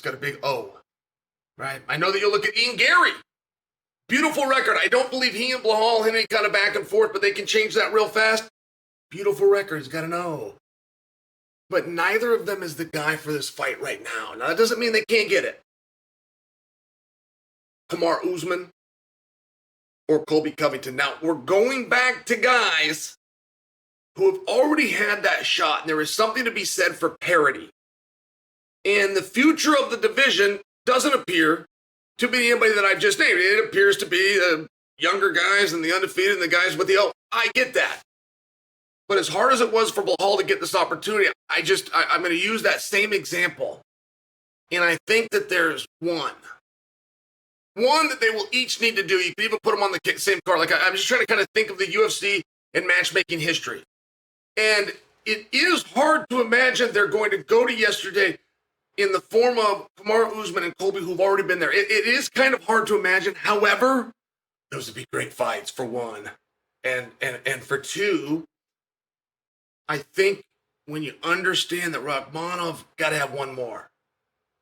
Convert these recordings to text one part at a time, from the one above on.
got a big O, right? I know that you'll look at Ian Gary. Beautiful record. I don't believe he and Blahal had any kind of back and forth, but they can change that real fast. Beautiful record. He's got an O. But neither of them is the guy for this fight right now. Now, that doesn't mean they can't get it. Kamaru Usman or Colby Covington. Now, we're going back to guys who have already had that shot, and there is something to be said for parity. And the future of the division doesn't appear to be anybody that I've just named. It appears to be the younger guys and the undefeated and the guys with the O. I get that. But as hard as it was for Blahal to get this opportunity, I'm going to use that same example. And I think that there's one that they will each need to do. You can even put them on the same card. Like, I'm just trying to kind of think of the UFC and matchmaking history. And it is hard to imagine they're going to go to yesterday in the form of Kamaru Usman and Colby, who've already been there. It is kind of hard to imagine. However, those would be great fights, for one. And for two, I think when you understand that Rakhmonov got to have one more.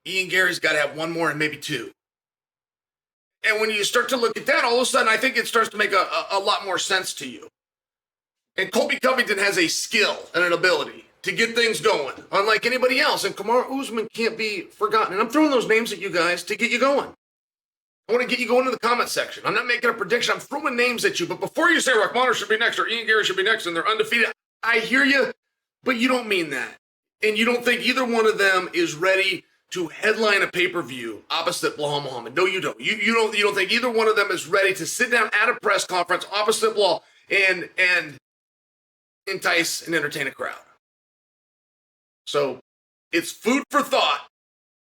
Ian Gary's got to have one more and maybe two. And when you start to look at that, all of a sudden, I think it starts to make a lot more sense to you. And Colby Covington has a skill and an ability to get things going, unlike anybody else. And Kamaru Usman can't be forgotten. And I'm throwing those names at you guys to get you going. I want to get you going in the comment section. I'm not making a prediction. I'm throwing names at you. But before you say Rakhmonov should be next or Ian Gary should be next and they're undefeated, I hear you, but you don't mean that. And you don't think either one of them is ready to headline a pay-per-view opposite Belal Muhammad. No, you don't. You don't think either one of them is ready to sit down at a press conference opposite Belal and entice and entertain a crowd. So it's food for thought.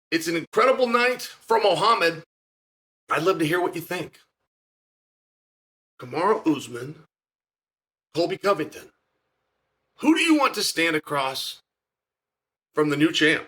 It's an incredible night for Muhammad. I'd love to hear what you think. Kamaru Usman, Colby Covington. Who do you want to stand across from the new champ?